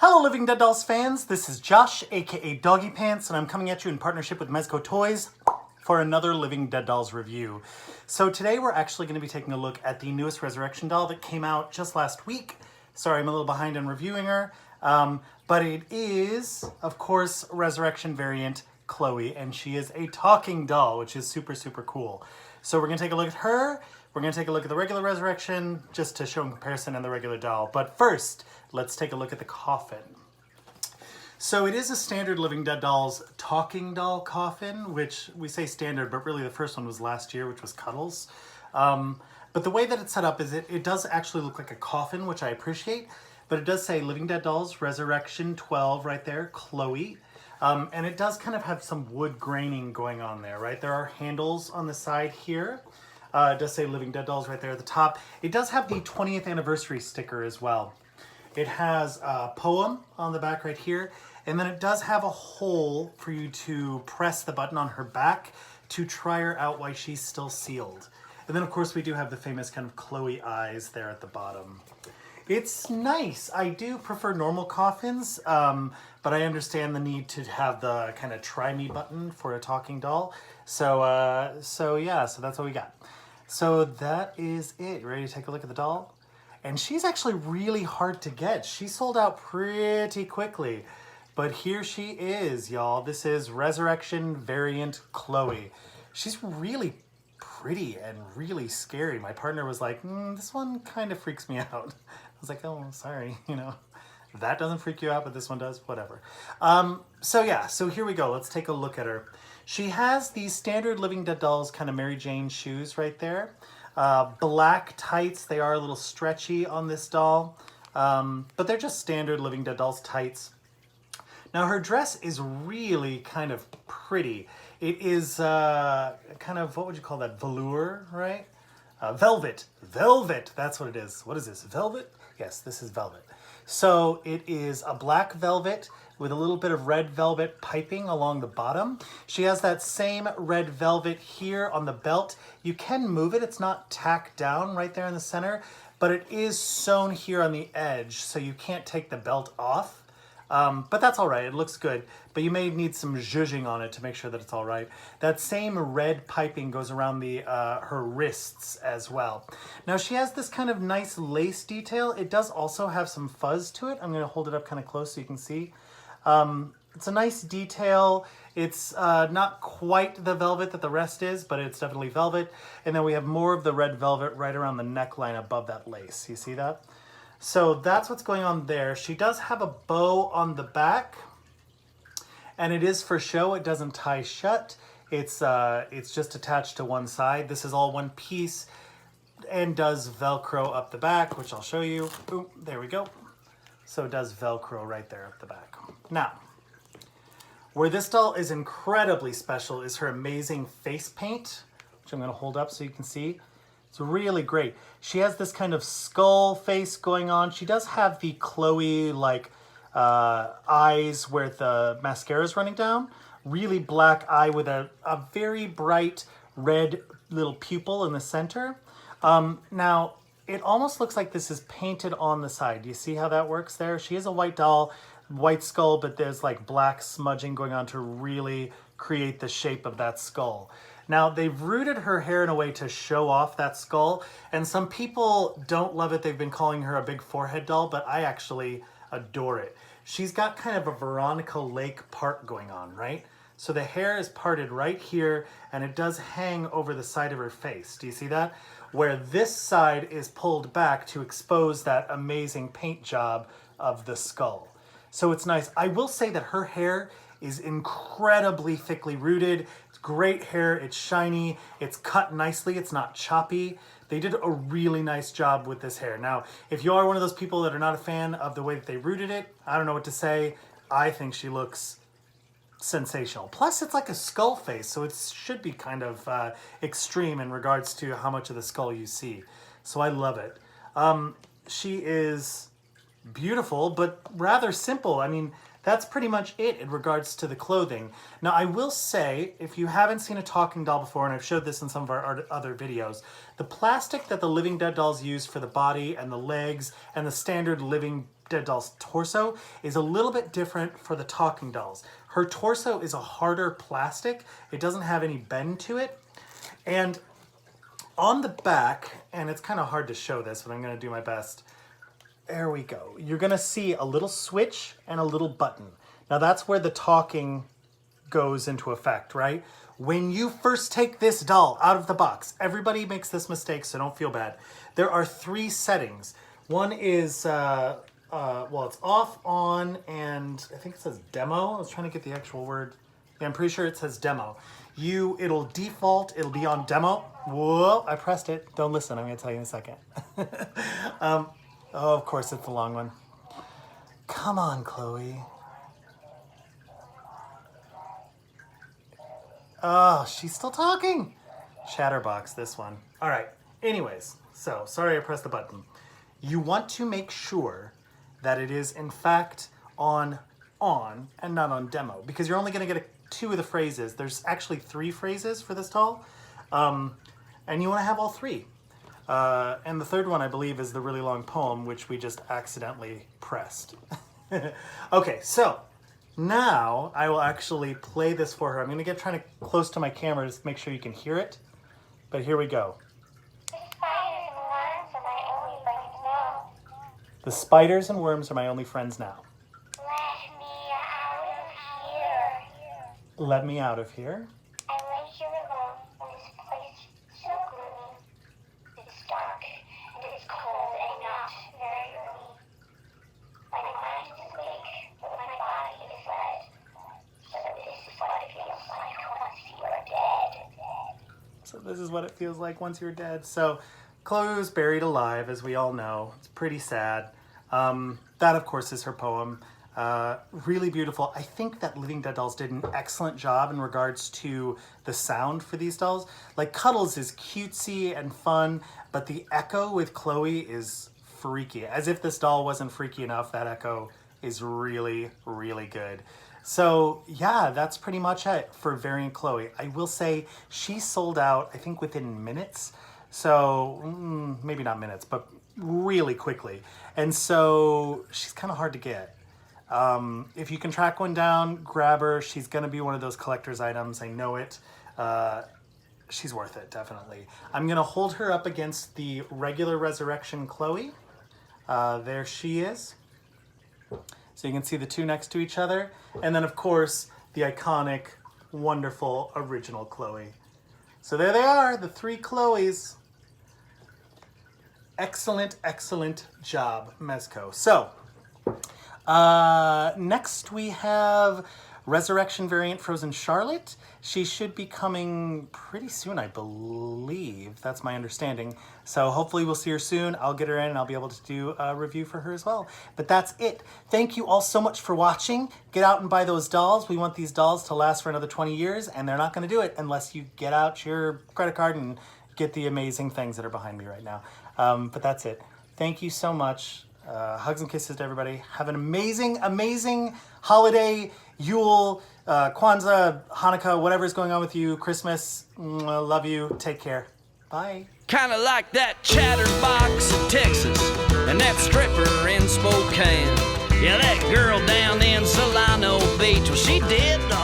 Hello Living Dead Dolls fans, this is Josh, aka Doggiepants, and I'm coming at you in partnership with Mezco Toys for another Living Dead Dolls review. So today we're actually going to be taking a look at the newest Resurrection doll that came out just last week. Sorry, I'm a little behind on reviewing her, but it is, of course, Resurrection variant Chloe, and she is a talking doll, which is super, super cool. So we're going to take a look at her. We're going to take a look at the regular Resurrection, just to show in comparison, and the regular doll. But first, let's take a look at the Coffin. So it is a standard Living Dead Dolls talking doll coffin, which we say standard, but really the first one was last year, which was Cuddles. But the way that it's set up is it does actually look like a coffin, which I appreciate, but it does say Living Dead Dolls Resurrection 12 right there, Chloe. And it does kind of have some wood graining going on there, right? There are handles on the side here. It does say Living Dead Dolls right there at the top. It does have the 20th anniversary sticker as well. It has a poem on the back right here, and then it does have a hole for you to press the button on her back to try her out while she's still sealed. And then of course we do have the famous kind of Chloe eyes there at the bottom. It's nice. I do prefer normal coffins, but I understand the need to have the kind of try me button for a talking doll. So yeah, so that's what we got. So that is it. Ready to take a look at the doll? And she's actually really hard to get. She sold out pretty quickly. But here she is, y'all. This is Resurrection variant Chloe. She's really pretty and really scary. My partner was like, this one kind of freaks me out. I was like, oh, sorry, you know. That doesn't freak you out, but this one does, whatever. So yeah, so here we go. Let's take a look at her. She has these standard Living Dead Dolls kind of Mary Jane shoes right there. Black tights. They are a little stretchy on this doll, but they're just standard Living Dead Dolls tights. Now her dress is really kind of pretty. It is kind of, what would you call that, velour, right? Velvet. Velvet, that's what it is. What is this, velvet? Yes, this is velvet. So it is a black velvet with a little bit of red velvet piping along the bottom. She has that same red velvet here on the belt. You can move it. It's not tacked down right there in the center, but it is sewn here on the edge, so you can't take the belt off. But that's all right. It looks good, but you may need some zhuzhing on it to make sure that it's all right. That same red piping goes around the her wrists as well. Now she has this kind of nice lace detail. It does also have some fuzz to it. I'm going to hold it up kind of close so you can see. It's a nice detail. It's not quite the velvet that the rest is, but it's definitely velvet. And then we have more of the red velvet right around the neckline above that lace. You see that? So that's what's going on there. She does have a bow on the back, and it is for show. It doesn't tie shut. It's just attached to one side. This is all one piece and does Velcro up the back, which I'll show you. Ooh, there we go. So it does Velcro right there up the back. Now, where this doll is incredibly special is her amazing face paint, which I'm going to hold up so you can see. It's really great. She has this kind of skull face going on. She does have the Chloe like eyes where the mascara is running down. Really black eye with a very bright red little pupil in the center. Now, it almost looks like this is painted on the side. Do you see how that works there? She is a white doll, white skull, but there's like black smudging going on to really create the shape of that skull. Now, they've rooted her hair in a way to show off that skull, and some people don't love it. They've been calling her a big forehead doll, but I actually adore it. She's got kind of a Veronica Lake part going on, right? So the hair is parted right here, and it does hang over the side of her face. Do you see that? Where this side is pulled back to expose that amazing paint job of the skull. So it's nice. I will say that her hair is incredibly thickly rooted. It's great hair, it's shiny, it's cut nicely, it's not choppy. They did a really nice job with this hair. Now, if you are one of those people that are not a fan of the way that they rooted it, I don't know what to say. I think she looks sensational. Plus, it's like a skull face, so it should be kind of extreme in regards to how much of the skull you see. So I love it. She is beautiful, but rather simple. I mean, that's pretty much it in regards to the clothing. Now, I will say, if you haven't seen a talking doll before, and I've showed this in some of our other videos, the plastic that the Living Dead dolls use for the body and the legs and the standard Living dead doll's torso is a little bit different for the talking dolls. Her torso is a harder plastic. It doesn't have any bend to it. And on the back, and it's kind of hard to show this, but I'm going to do my best. There we go. You're going to see a little switch and a little button. Now that's where the talking goes into effect, right? When you first take this doll out of the box, everybody makes this mistake, so don't feel bad. There are 3 settings. One is, well, it's off, on, and I think it says demo. I was trying to get the actual word. Yeah, I'm pretty sure it says demo. It'll default, it'll be on demo. Whoa, I pressed it. Don't listen, I'm gonna tell you in a second. Oh, of course, it's the long one. Come on, Chloe. Oh, she's still talking. Chatterbox, this one. All right, anyways, so sorry I pressed the button. You want to make sure that it is in fact on and not on demo, because you're only gonna get 2 of the phrases. There's actually 3 phrases for this doll, and you wanna have all 3. And the third one, I believe, is the really long poem, which we just accidentally pressed. Okay, so now I will actually play this for her. I'm gonna get trying to close to my camera to make sure you can hear it, but here we go. The spiders and worms are my only friends now. Let me out of here. I lay here alone in this place so gloomy. It's dark and it's cold and not very roomy. My mind is awake, but my body is dead. So this is what it feels like once you are dead. So this is what it feels like once you're dead. So Chloe was buried alive, as we all know. It's pretty sad. That, of course, is her poem. Really beautiful. I think that Living Dead Dolls did an excellent job in regards to the sound for these dolls. Like, Cuddles is cutesy and fun, but the echo with Chloe is freaky. As if this doll wasn't freaky enough, that echo is really, really good. So yeah, that's pretty much it for Variant Chloe. I will say she sold out, I think, within minutes. So maybe not minutes, but really quickly. And so she's kind of hard to get. If you can track one down, grab her. She's going to be one of those collector's items. I know it. She's worth it, definitely. I'm going to hold her up against the regular Resurrection Chloe. There she is. So you can see the 2 next to each other. And then, of course, the iconic, wonderful, original Chloe. So there they are, the 3 Chloes. Excellent, excellent job, Mezco. So, next we have Resurrection Variant Frozen Charlotte. She should be coming pretty soon, I believe. That's my understanding. So hopefully we'll see her soon. I'll get her in and I'll be able to do a review for her as well. But that's it. Thank you all so much for watching. Get out and buy those dolls. We want these dolls to last for another 20 years, and they're not going to do it unless you get out your credit card and get the amazing things that are behind me right now. But that's it. Thank you so much. Hugs and kisses to everybody. Have an amazing, amazing holiday, Yule, Kwanzaa, Hanukkah, whatever's going on with you, Christmas. Love you. Take care. Bye. Kinda like that chatterbox in Texas and that stripper in Spokane. Yeah, that girl down in Solano Beach, well, she did the